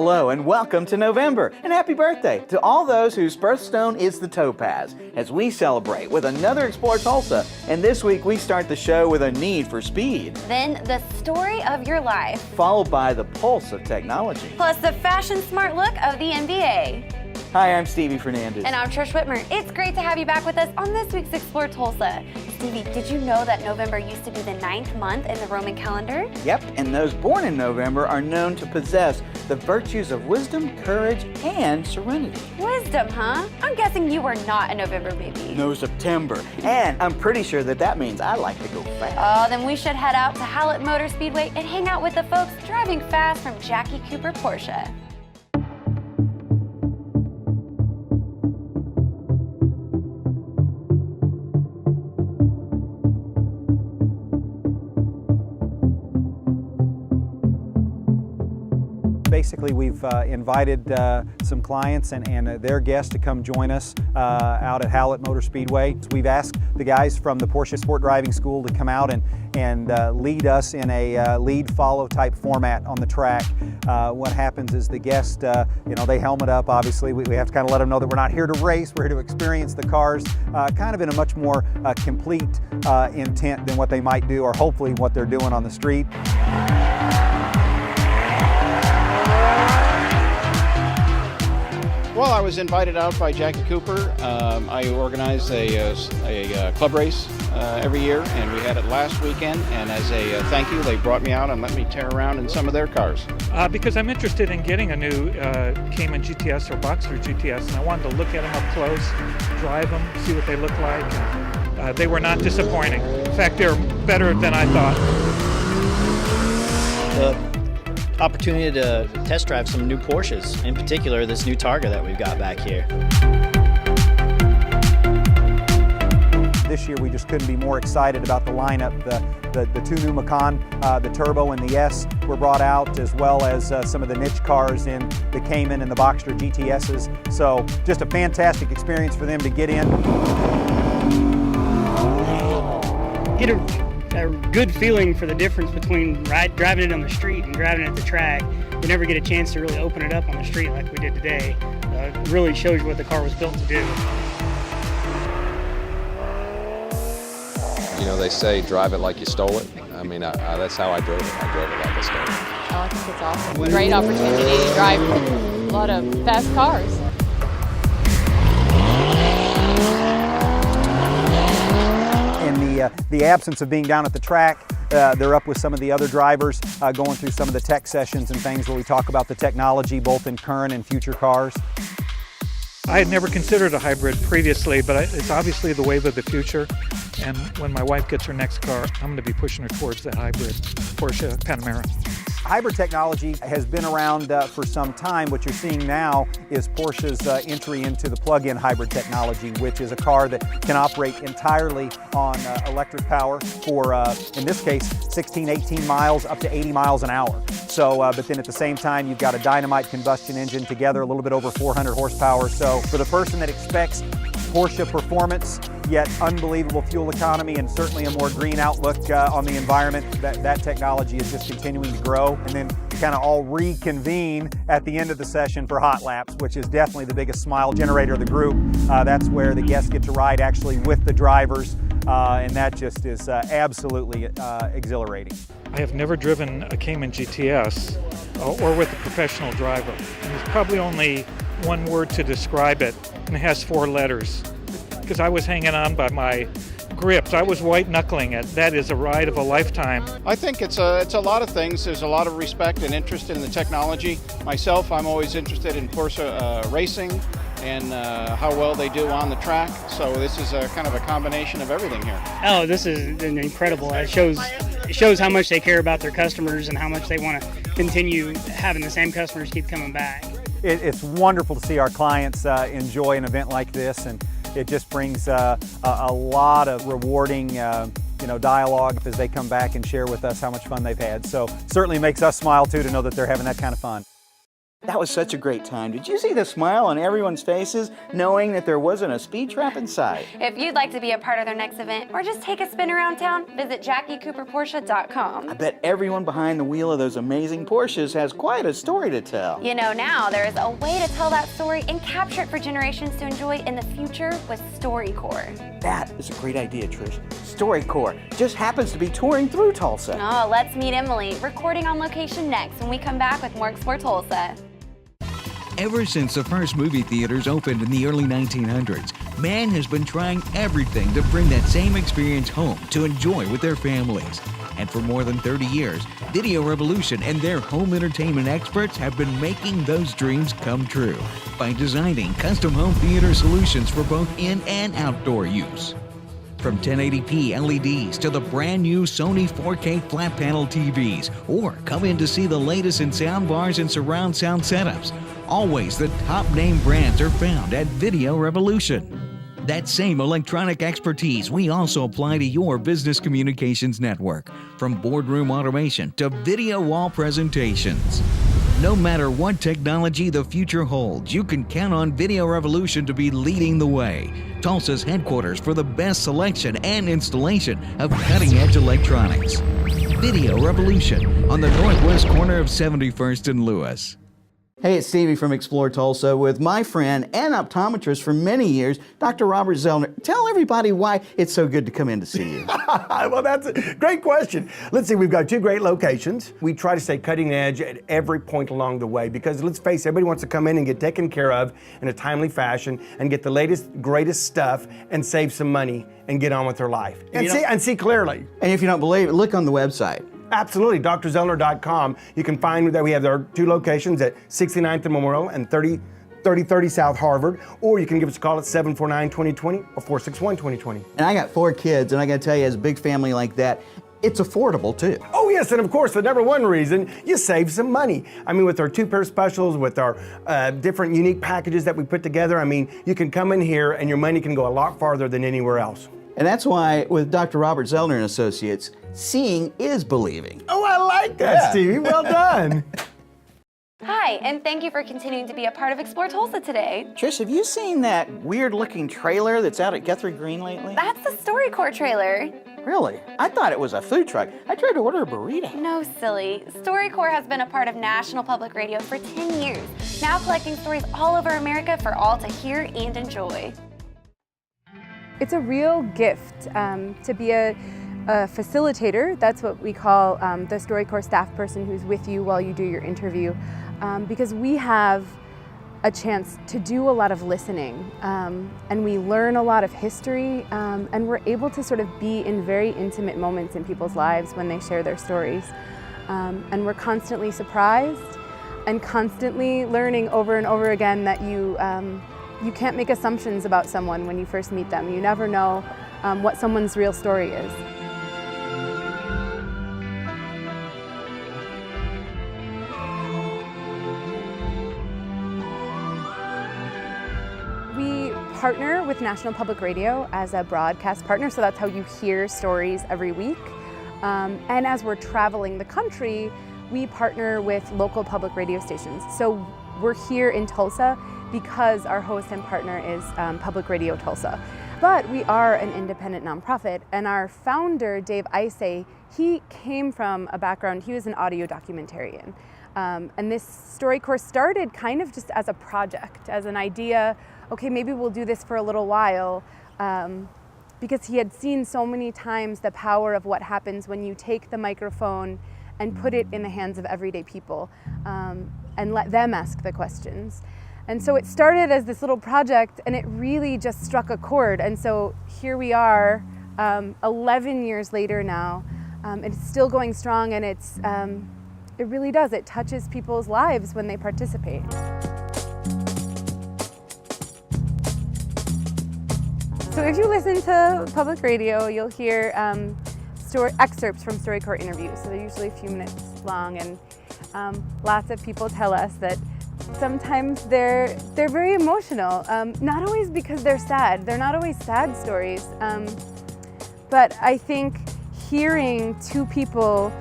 Hello and welcome to November, and happy birthday to all those whose birthstone is the topaz, as we celebrate with another Explore Tulsa. And this week we start the show with a need for speed. Then the story of your life. Followed by the pulse of technology. Plus the fashion smart look of the NBA. Hi, I'm Stevie Fernandez. And I'm Trish Whitmer. It's great to have you back with us on this week's Explore Tulsa. Stevie, did you know that November used to be the 9th month in the Roman calendar? Yep, and those born in November are known to possess the virtues of wisdom, courage, and serenity. Wisdom, huh? I'm guessing you were not a November baby. No, September. And I'm pretty sure that means I like to go fast. Oh, then we should head out to Hallett Motor Speedway and hang out with the folks driving fast from Jackie Cooper Porsche. Basically, we've invited some clients and their guests to come join us out at Hallett Motor Speedway. We've asked the guys from the Porsche Sport Driving School to come out and lead us in a lead-follow type format on the track. What happens is the guests, they helmet up, obviously. We have to kind of let them know that we're not here to race, we're here to experience the cars kind of in a much more complete intent than what they might do, or hopefully what they're doing on the street. Well, I was invited out by Jackie Cooper. I organize a club race every year, and we had it last weekend. And as a thank you, they brought me out and let me tear around in some of their cars. Because I'm interested in getting a new Cayman GTS or Boxster GTS, and I wanted to look at them up close, drive them, see what they look like. And, they were not disappointing. In fact, they're better than I thought. Opportunity to test drive some new Porsches, in particular this new Targa that we've got back here. This year we just couldn't be more excited about the lineup. The two new Macan, the Turbo and the S were brought out, as well as some of the niche cars in the Cayman and the Boxster GTSs. So just a fantastic experience for them to get in. Get a good feeling for the difference between driving it on the street and driving it at the track. We never get a chance to really open it up on the street like we did today. It really shows you what the car was built to do. You know, they say drive it like you stole it. I mean, that's how I drove it. I drove it like I stole it. Oh, I think it's awesome. Great opportunity to drive a lot of fast cars. The absence of being down at the track, they're up with some of the other drivers going through some of the tech sessions and things where we talk about the technology both in current and future cars. I had never considered a hybrid previously, but it's obviously the wave of the future. And when my wife gets her next car, I'm going to be pushing her towards the hybrid Porsche Panamera. Hybrid technology has been around for some time. What you're seeing now is Porsche's entry into the plug-in hybrid technology, which is a car that can operate entirely on electric power for, in this case, 16, 18 miles up to 80 miles an hour. So, but then at the same time, you've got a dynamite combustion engine together, a little bit over 400 horsepower. So for the person that expects Porsche performance, yet unbelievable fuel economy and certainly a more green outlook on the environment, that technology is just continuing to grow. And then kind of all reconvene at the end of the session for hot laps, which is definitely the biggest smile generator of the group. That's where the guests get to ride actually with the drivers, and that just is absolutely exhilarating. I have never driven a Cayman GTS or with a professional driver. And there's probably only one word to describe it, and it has 4 letters. Because I was hanging on by my grips. I was white knuckling it. That is a ride of a lifetime. I think it's a lot of things. There's a lot of respect and interest in the technology. Myself, I'm always interested in Porsche racing and how well they do on the track. So this is a kind of a combination of everything here. Oh, this is incredible. It shows how much they care about their customers and how much they want to continue having the same customers keep coming back. It's wonderful to see our clients enjoy an event like this, and it just brings a lot of rewarding dialogue as they come back and share with us how much fun they've had. So certainly makes us smile too to know that they're having that kind of fun. That was such a great time. Did you see the smile on everyone's faces knowing that there wasn't a speed trap in sight? If you'd like to be a part of their next event or just take a spin around town, visit JackieCooperPorsche.com. I bet everyone behind the wheel of those amazing Porsches has quite a story to tell. You know, now there is a way to tell that story and capture it for generations to enjoy in the future with StoryCorps. That is a great idea, Trish. StoryCorps just happens to be touring through Tulsa. Oh, let's meet Emily, recording on location next when we come back with more Explore Tulsa. Ever since the first movie theaters opened in the early 1900s, man has been trying everything to bring that same experience home to enjoy with their families. And for more than 30 years, Video Revolution and their home entertainment experts have been making those dreams come true by designing custom home theater solutions for both in and outdoor use. From 1080p LEDs to the brand new Sony 4K flat panel TVs, or come in to see the latest in sound bars and surround sound setups. Always the top name brands are found at Video Revolution. That same electronic expertise we also apply to your business communications network, from boardroom automation to video wall presentations. No matter what technology the future holds, you can count on Video Revolution to be leading the way. Tulsa's headquarters for the best selection and installation of cutting-edge electronics. Video Revolution on the northwest corner of 71st and Lewis. Hey, it's Stevie from Explore Tulsa with my friend and optometrist for many years, Dr. Robert Zellner. Tell everybody why it's so good to come in to see you. Well, that's a great question. Let's see, we've got two great locations. We try to stay cutting edge at every point along the way because, let's face it, everybody wants to come in and get taken care of in a timely fashion and get the latest, greatest stuff and save some money and get on with their life. And see clearly. And if you don't believe it, look on the website. Absolutely, drzellner.com. You can find that we have our two locations at 69th and Memorial and 3030 South Harvard, or you can give us a call at 749-2020 or 461-2020. And I got 4 kids, and I gotta tell you, as a big family like that, it's affordable too. Oh yes, and of course, the number one reason, you save some money. I mean, with our 2-pair specials, with our different unique packages that we put together, I mean, you can come in here and your money can go a lot farther than anywhere else. And that's why with Dr. Robert Zellner and Associates, seeing is believing. Oh, I like that, Stevie. Well done. Hi, and thank you for continuing to be a part of Explore Tulsa today. Trish, have you seen that weird-looking trailer that's out at Guthrie Green lately? That's the StoryCorps trailer. Really? I thought it was a food truck. I tried to order a burrito. No, silly. StoryCorps has been a part of National Public Radio for 10 years, now collecting stories all over America for all to hear and enjoy. It's a real gift to be a facilitator. That's what we call the StoryCorps staff person who's with you while you do your interview, because we have a chance to do a lot of listening, and we learn a lot of history, and we're able to sort of be in very intimate moments in people's lives when they share their stories. And we're constantly surprised and constantly learning over and over again that you can't make assumptions about someone when you first meet them. You never know what someone's real story is. We partner with National Public Radio as a broadcast partner, so that's how you hear stories every week. And as we're traveling the country, we partner with local public radio stations. So we're here in Tulsa because our host and partner is Public Radio Tulsa. But we are an independent nonprofit, and our founder, Dave Isay, he came from a background, he was an audio documentarian. And this StoryCorps started kind of just as a project, as an idea, okay, maybe we'll do this for a little while, because he had seen so many times the power of what happens when you take the microphone and put it in the hands of everyday people, and let them ask the questions. And so it started as this little project, and it really just struck a chord. And so here we are, 11 years later now. It's still going strong, and it really does. It touches people's lives when they participate. So if you listen to public radio, you'll hear excerpts from StoryCorps interviews. So they're usually a few minutes long, and lots of people tell us that sometimes they're very emotional, not always because they're sad. They're not always sad stories, but I think hearing two people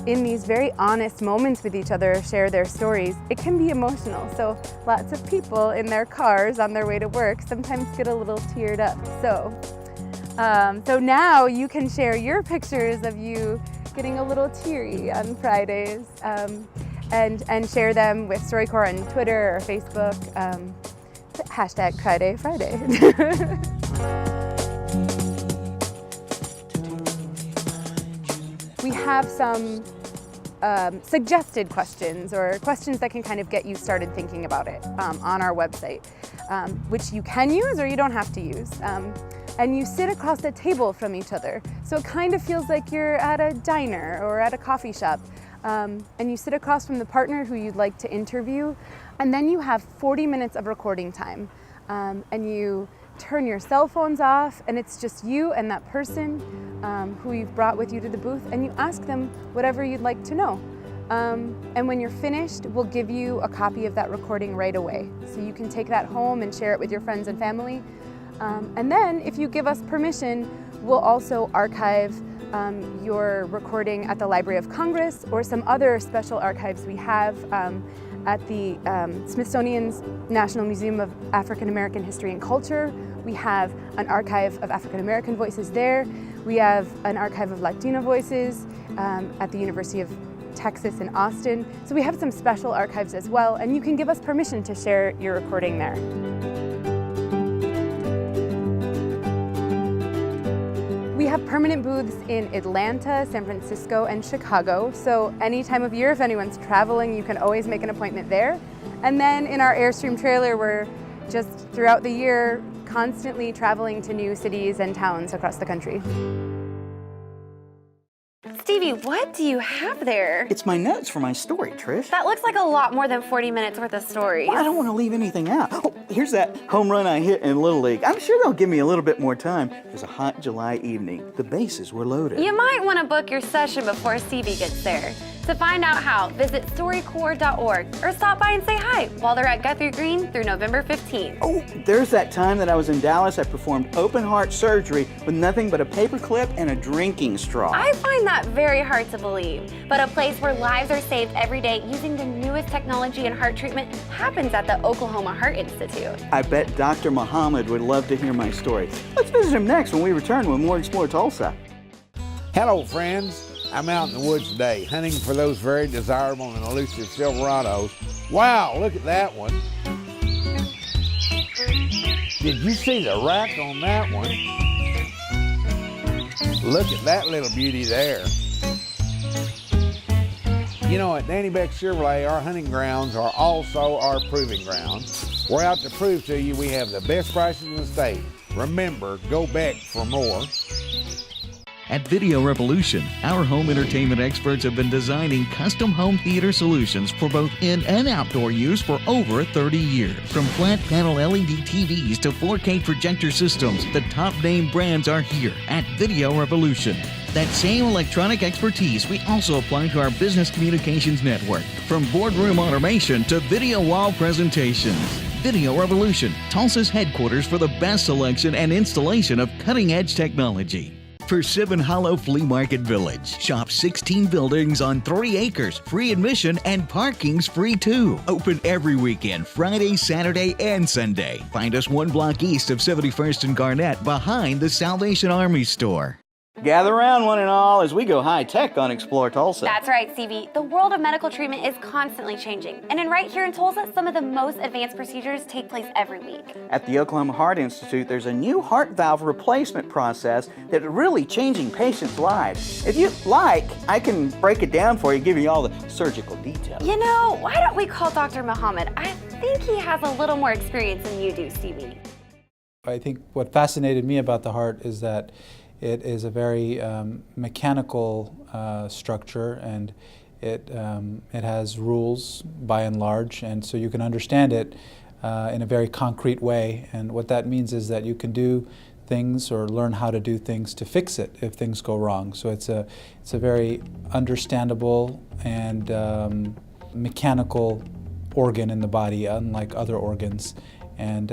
in these very honest moments with each other share their stories, it can be emotional. So lots of people in their cars on their way to work sometimes get a little teared up. So now you can share your pictures of you getting a little teary on Fridays and share them with StoryCorps on Twitter or Facebook. Hashtag Friday. We have some suggested questions or questions that can kind of get you started thinking about it on our website, which you can use or you don't have to use. And you sit across the table from each other. So it kind of feels like you're at a diner or at a coffee shop. And you sit across from the partner who you'd like to interview. And then you have 40 minutes of recording time. And you turn your cell phones off and it's just you and that person who you've brought with you to the booth, and you ask them whatever you'd like to know. And when you're finished, we'll give you a copy of that recording right away. So you can take that home and share it with your friends and family. And then if you give us permission, we'll also archive your recording at the Library of Congress or some other special archives we have at the Smithsonian's National Museum of African American History and Culture. We have an archive of African American voices there. We have an archive of Latino voices at the University of Texas in Austin. So we have some special archives as well, and you can give us permission to share your recording there. We have permanent booths in Atlanta, San Francisco, and Chicago. So any time of year, if anyone's traveling, you can always make an appointment there. And then in our Airstream trailer, we're just throughout the year constantly traveling to new cities and towns across the country. Stevie, what do you have there? It's my notes for my story, Trish. That looks like a lot more than 40 minutes worth of stories. Well, I don't want to leave anything out. Oh, here's that home run I hit in Little League. I'm sure they'll give me a little bit more time. It was a hot July evening. The bases were loaded. You might want to book your session before Stevie gets there. To find out how, visit StoryCorps.org or stop by and say hi while they're at Guthrie Green through November 15th. Oh, there's that time that I was in Dallas. I performed open heart surgery with nothing but a paper clip and a drinking straw. I find that very hard to believe, but a place where lives are saved every day using the newest technology in heart treatment happens at the Oklahoma Heart Institute. I bet Dr. Muhammad would love to hear my story. Let's visit him next when we return with more Explore Tulsa. Hello, friends. I'm out in the woods today, hunting for those very desirable and elusive Silverados. Wow, look at that one. Did you see the rack on that one? Look at that little beauty there. You know, at Danny Beck Chevrolet, our hunting grounds are also our proving grounds. We're out to prove to you we have the best prices in the state. Remember, go Beck for more. At Video Revolution, our home entertainment experts have been designing custom home theater solutions for both in and outdoor use for over 30 years. From flat panel LED TVs to 4K projector systems, the top name brands are here at Video Revolution. That same electronic expertise we also apply to our business communications network, from boardroom automation to video wall presentations. Video Revolution, Tulsa's headquarters for the best selection and installation of cutting-edge technology. Persimmon Hollow Flea Market Village. Shop 16 buildings on 3 acres. Free admission and parking's free too. Open every weekend, Friday, Saturday, and Sunday. Find us 1 block east of 71st and Garnett behind the Salvation Army store. Gather around one and all as we go high-tech on Explore Tulsa. That's right, Stevie. The world of medical treatment is constantly changing. And right here in Tulsa, some of the most advanced procedures take place every week. At the Oklahoma Heart Institute, there's a new heart valve replacement process that is really changing patients' lives. If you like, I can break it down for you, give you all the surgical details. You know, why don't we call Dr. Muhammad? I think he has a little more experience than you do, Stevie. I think what fascinated me about the heart is that it is a very mechanical structure, and it has rules by and large, and so you can understand it in a very concrete way. And what that means is that you can do things or learn how to do things to fix it if things go wrong. So it's a very understandable and mechanical organ in the body, unlike other organs. And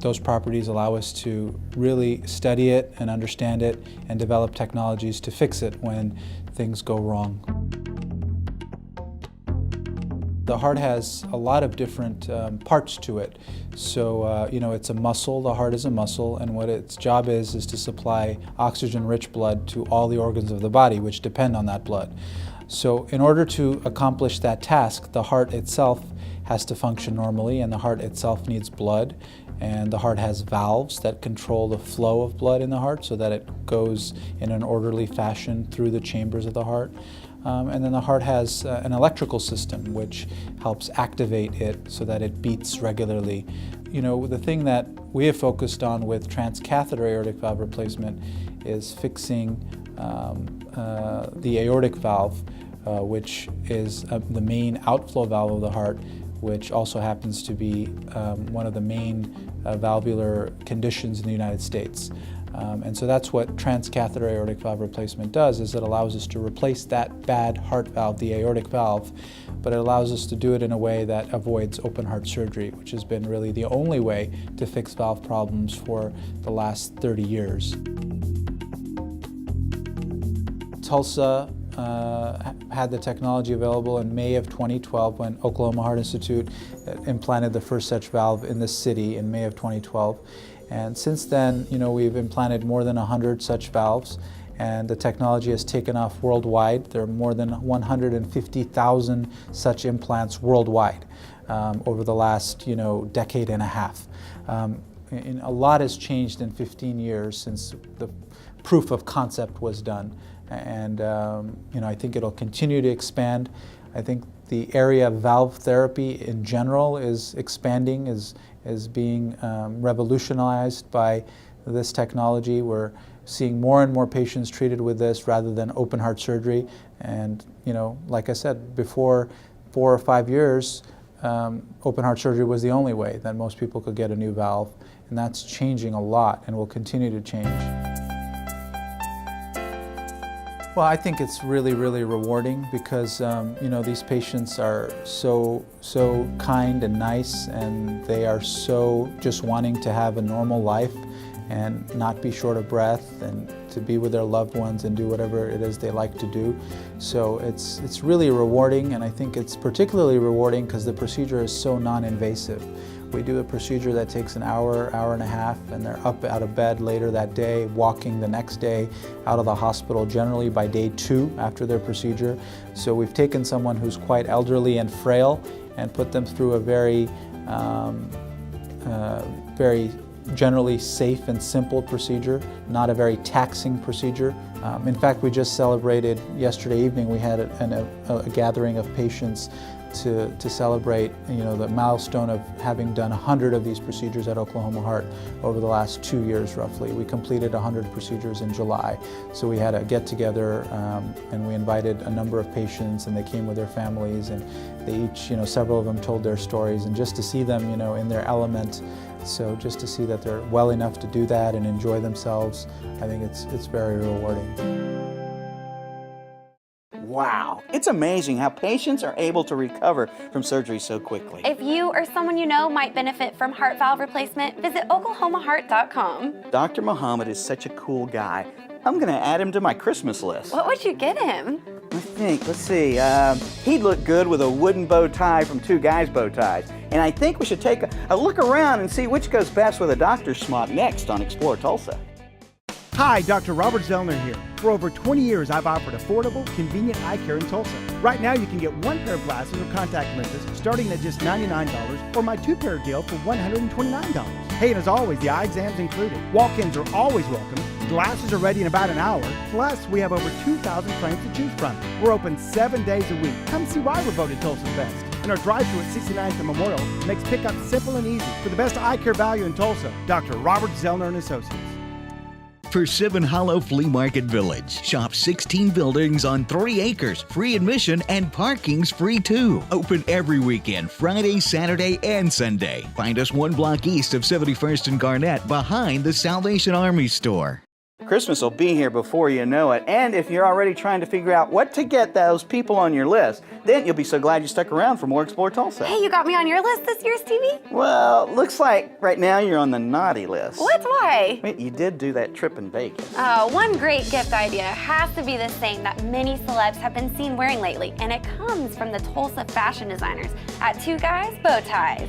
those properties allow us to really study it and understand it and develop technologies to fix it when things go wrong. the heart has a lot of different parts to it. So, it's a muscle, the heart is a muscle, and what its job is to supply oxygen-rich blood to all the organs of the body, which depend on that blood. So in order to accomplish that task, the heart itself has to function normally, and the heart itself needs blood. And the heart has valves that control the flow of blood in the heart so that it goes in an orderly fashion through the chambers of the heart. And then the heart has an electrical system which helps activate it so that it beats regularly. The thing that we have focused on with transcatheter aortic valve replacement is fixing the aortic valve, which is the main outflow valve of the heart, which also happens to be one of the main valvular conditions in the United States. And so that's what transcatheter aortic valve replacement does, is it allows us to replace that bad heart valve, the aortic valve, but it allows us to do it in a way that avoids open heart surgery, which has been really the only way to fix valve problems for the last 30 years. Tulsa had the technology available in May of 2012 when Oklahoma Heart Institute implanted the first such valve in the city in May of 2012. And since then, we've implanted more than 100 such valves, and the technology has taken off worldwide. There are more than 150,000 such implants worldwide over the last, decade and a half. A lot has changed in 15 years since the proof of concept was done. And I think it'll continue to expand. I think the area of valve therapy in general is expanding, is being revolutionized by this technology. We're seeing more and more patients treated with this rather than open heart surgery. And like I said, before 4 or 5 years, open heart surgery was the only way that most people could get a new valve. And that's changing a lot and will continue to change. Well, I think it's really, really rewarding because, these patients are so kind and nice, and they are so just wanting to have a normal life and not be short of breath and to be with their loved ones and do whatever it is they like to do. So it's really rewarding, and I think it's particularly rewarding because the procedure is so non-invasive. We do a procedure that takes an hour, hour and a half, and they're up out of bed later that day, walking the next day out of the hospital, generally by day 2 after their procedure. So we've taken someone who's quite elderly and frail and put them through a very generally safe and simple procedure, not a very taxing procedure. In fact, we just celebrated yesterday evening, we had a gathering of patients to celebrate the milestone of having done 100 of these procedures at Oklahoma Heart over the last 2 years roughly. We completed 100 procedures in July. So we had a get together and we invited a number of patients, and they came with their families, and they each, several of them told their stories, and just to see them in their element, so just to see that they're well enough to do that and enjoy themselves, I think it's very rewarding. Wow, it's amazing how patients are able to recover from surgery so quickly. If you or someone you know might benefit from heart valve replacement, visit oklahomaheart.com. Dr. Muhammad is such a cool guy. I'm going to add him to my Christmas list. What would you get him? Let's see. He'd look good with a wooden bow tie from Two Guys Bow Ties. And I think we should take a look around and see which goes best with a doctor's smock next on Explore Tulsa. Hi, Dr. Robert Zellner here. For over 20 years, I've offered affordable, convenient eye care in Tulsa. Right now, you can get 1 pair of glasses or contact lenses starting at just $99, or my 2-pair deal for $129. Hey, and as always, the eye exam's included. Walk-ins are always welcome. Glasses are ready in about an hour. Plus, we have over 2,000 frames to choose from. We're open 7 days a week. Come see why we're voted Tulsa's best. And our drive-thru at 69th and Memorial makes pickup simple and easy. For the best eye care value in Tulsa, Dr. Robert Zellner and Associates. Persimmon Hollow Flea Market Village. Shop 16 buildings on 3 acres, free admission, and parking's free too. Open every weekend, Friday, Saturday, and Sunday. Find us 1 block east of 71st and Garnett, behind the Salvation Army store. Christmas will be here before you know it, and if you're already trying to figure out what to get those people on your list, then you'll be so glad you stuck around for more Explore Tulsa. Hey, you got me on your list this year, Stevie? Well, looks like right now you're on the naughty list. What? Why? Wait, you did do that trip in Vegas. One great gift idea has to be this thing that many celebs have been seen wearing lately, and it comes from the Tulsa fashion designers at Two Guys Bow Ties.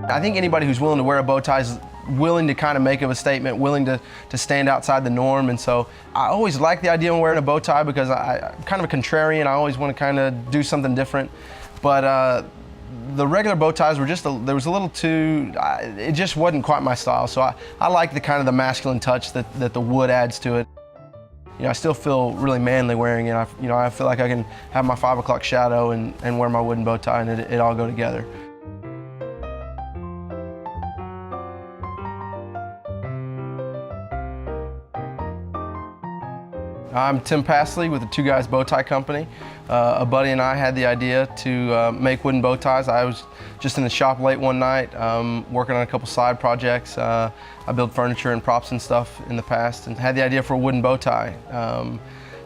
I think anybody who's willing to wear a bow tie is willing to kind of make a statement, willing to stand outside the norm. And so I always like the idea of wearing a bow tie because I'm kind of a contrarian. I always want to kind of do something different. But the regular bow ties were just, there was a little too, it just wasn't quite my style. So I like the kind of the masculine touch that the wood adds to it. You know, I still feel really manly wearing it. I feel like I can have my 5 o'clock shadow and wear my wooden bow tie and it all go together. I'm Tim Passley with the Two Guys Bow Tie Company. A buddy and I had the idea to make wooden bow ties. I was just in the shop late one night working on a couple side projects. I built furniture and props and stuff in the past and had the idea for a wooden bow tie.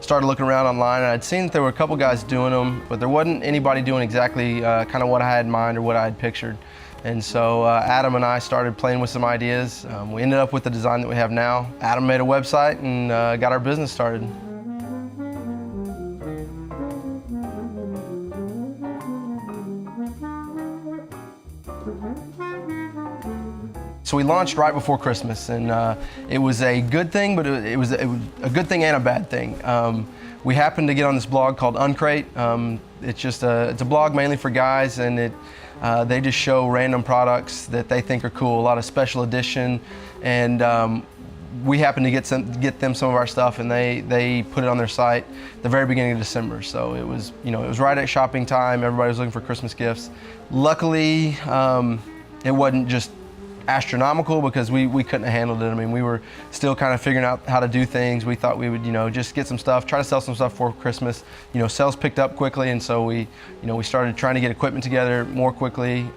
Started looking around online and I'd seen that there were a couple guys doing them, but there wasn't anybody doing exactly kind of what I had in mind or what I had pictured. And so Adam and I started playing with some ideas. We ended up with the design that we have now. Adam made a website and got our business started. So we launched right before Christmas, and it was a good thing, but it was a good thing and a bad thing. We happened to get on this blog called Uncrate. It's a blog mainly for guys, and they just show random products that they think are cool, a lot of special edition, and we happened to get them some of our stuff, and they put it on their site the very beginning of December. So it was right at shopping time. Everybody was looking for Christmas gifts. Luckily, it wasn't just astronomical because we couldn't have handled it. I mean, we were still kind of figuring out how to do things. We thought we would, just get some stuff, try to sell some stuff for Christmas. Sales picked up quickly, and so we started trying to get equipment together more quickly.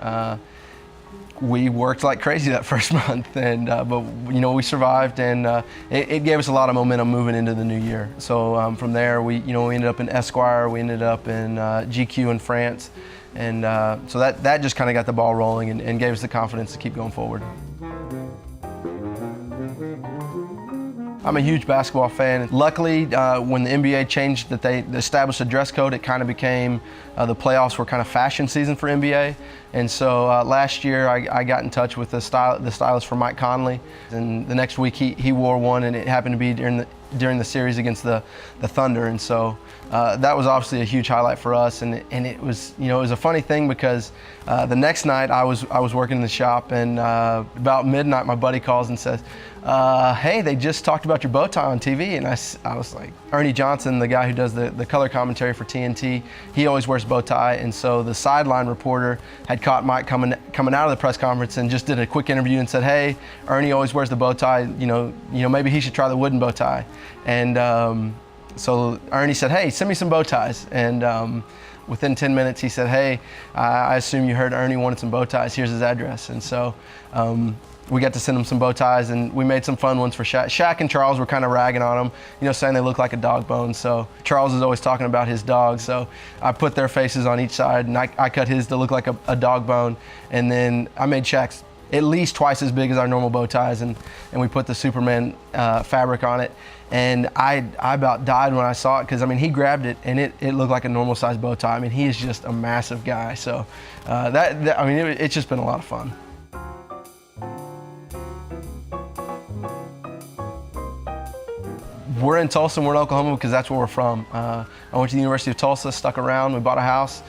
We worked like crazy that first month, and but we survived, and it gave us a lot of momentum moving into the new year. So from there, we ended up in Esquire, we ended up in GQ in France. And so that just kind of got the ball rolling and gave us the confidence to keep going forward. I'm a huge basketball fan. Luckily, when the NBA changed that they established a dress code, it kind of became the playoffs were kind of fashion season for NBA. And so last year I got in touch with the stylist for Mike Conley, and the next week he wore one, and it happened to be during the series against the Thunder. And so that was obviously a huge highlight for us, and it was it was a funny thing because the next night I was working in the shop, and about midnight my buddy calls and says, hey, they just talked about your bow tie on TV. And I was like, Ernie Johnson, the guy who does the color commentary for TNT, he always wears bow tie, and so the sideline reporter had caught Mike coming out of the press conference and just did a quick interview and said, hey, Ernie always wears the bow tie, maybe he should try the wooden bow tie. And so Ernie said, hey, send me some bow ties. And within 10 minutes he said, hey, I assume you heard Ernie wanted some bow ties, here's his address. And so we got to send him some bow ties, and we made some fun ones for Shaq. Shaq and Charles were kind of ragging on them, saying they look like a dog bone. So Charles is always talking about his dog, so I put their faces on each side, and I cut his to look like a dog bone. And then I made Shaq's at least twice as big as our normal bow ties, and we put the Superman fabric on it. And I about died when I saw it, because I mean, he grabbed it and it looked like a normal size bow tie. I mean, he is just a massive guy. So it's just been a lot of fun. We're in Tulsa, we're in Oklahoma because that's where we're from. I went to the University of Tulsa, stuck around, we bought a house.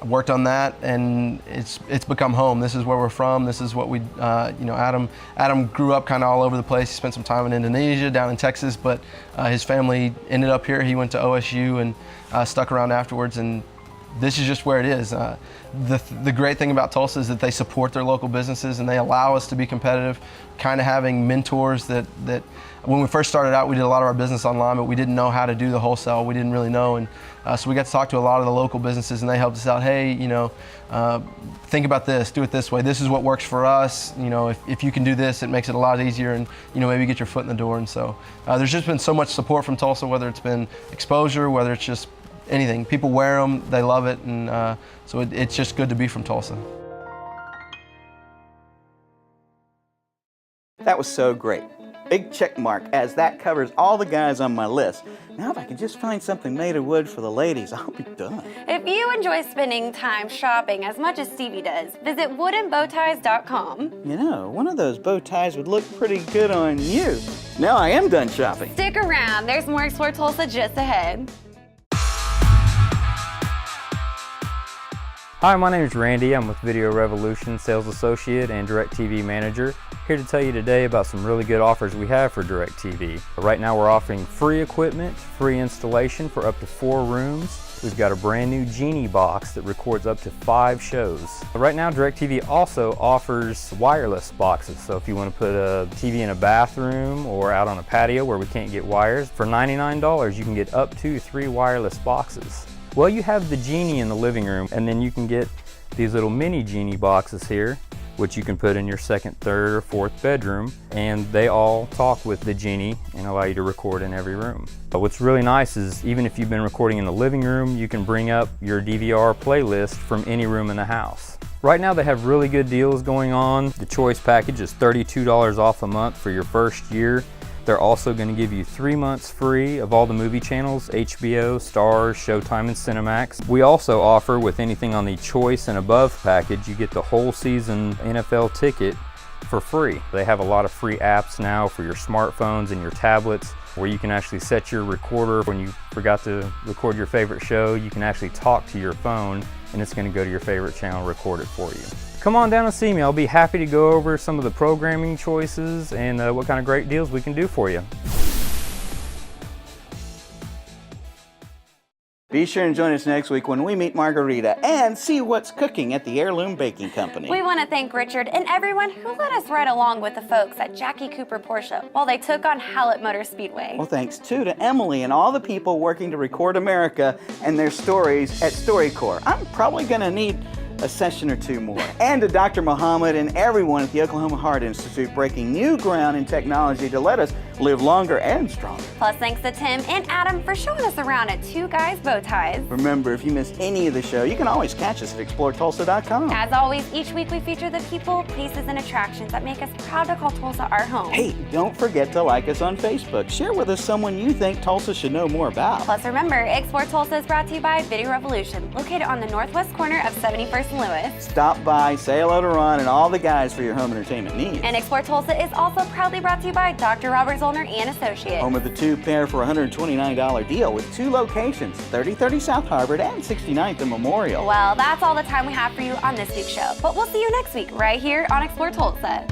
I worked on that, and it's become home. This is where we're from. This is what we, Adam grew up kind of all over the place. He spent some time in Indonesia, down in Texas, but his family ended up here. He went to OSU and stuck around afterwards, and this is just where it is. The great thing about Tulsa is that they support their local businesses and they allow us to be competitive, kind of having mentors that when we first started out, we did a lot of our business online, but we didn't know how to do the wholesale. We didn't really know, and so we got to talk to a lot of the local businesses, and they helped us out. Hey, think about this, do it this way. This is what works for us. If you can do this, it makes it a lot easier, and maybe get your foot in the door. And so there's just been so much support from Tulsa, whether it's been exposure, whether it's just anything. People wear them, they love it, and so it's just good to be from Tulsa. That was so great. Big check mark, as that covers all the guys on my list. Now if I can just find something made of wood for the ladies, I'll be done. If you enjoy spending time shopping as much as Stevie does, visit woodenbowties.com. One of those bow ties would look pretty good on you. Now I am done shopping. Stick around, there's more Explore Tulsa just ahead. Hi, my name is Randy. I'm with Video Revolution Sales Associate and DirecTV Manager. Here to tell you today about some really good offers we have for DirecTV. Right now we're offering free equipment, free installation for up to 4 rooms. We've got a brand new Genie box that records up to 5 shows. Right now DirecTV also offers wireless boxes. So if you want to put a TV in a bathroom or out on a patio where we can't get wires, for $99 you can get up to 3 wireless boxes. Well, you have the Genie in the living room, and then you can get these little mini Genie boxes here, which you can put in your second, third, or fourth bedroom, and they all talk with the Genie and allow you to record in every room. But what's really nice is even if you've been recording in the living room, you can bring up your DVR playlist from any room in the house. Right now they have really good deals going on. The Choice package is $32 off a month for your first year. They're also going to give you 3 months free of all the movie channels, HBO, Starz, Showtime, and Cinemax. We also offer, with anything on the Choice and Above package, you get the whole season NFL ticket for free. They have a lot of free apps now for your smartphones and your tablets where you can actually set your recorder. When you forgot to record your favorite show, you can actually talk to your phone and it's going to go to your favorite channel, record it for you. Come on down and see me. I'll be happy to go over some of the programming choices and what kind of great deals we can do for you. Be sure and join us next week when we meet Margarita and see what's cooking at the Heirloom Baking Company. We want to thank Richard and everyone who let us ride along with the folks at Jackie Cooper Porsche while they took on Hallett Motor Speedway. Well, thanks too to Emily and all the people working to record America and their stories at StoryCorps. I'm probably going to need a session or 2 more. And to Dr. Muhammad and everyone at the Oklahoma Heart Institute breaking new ground in technology to let us live longer and stronger. Plus thanks to Tim and Adam for showing us around at Two Guys Bow Ties. Remember, if you missed any of the show, you can always catch us at ExploreTulsa.com. As always, each week we feature the people, places, and attractions that make us proud to call Tulsa our home. Hey, don't forget to like us on Facebook. Share with us someone you think Tulsa should know more about. Plus remember, Explore Tulsa is brought to you by Video Revolution, located on the northwest corner of 71st and Lewis. Stop by, say hello to Ron and all the guys for your home entertainment needs. And Explore Tulsa is also proudly brought to you by Dr. Robert Zollner and Associates. Home of the 2 pair for $129 deal with 2 locations, 3030 South Harvard and 69th and Memorial. Well, that's all the time we have for you on this week's show, but we'll see you next week right here on Explore Tulsa.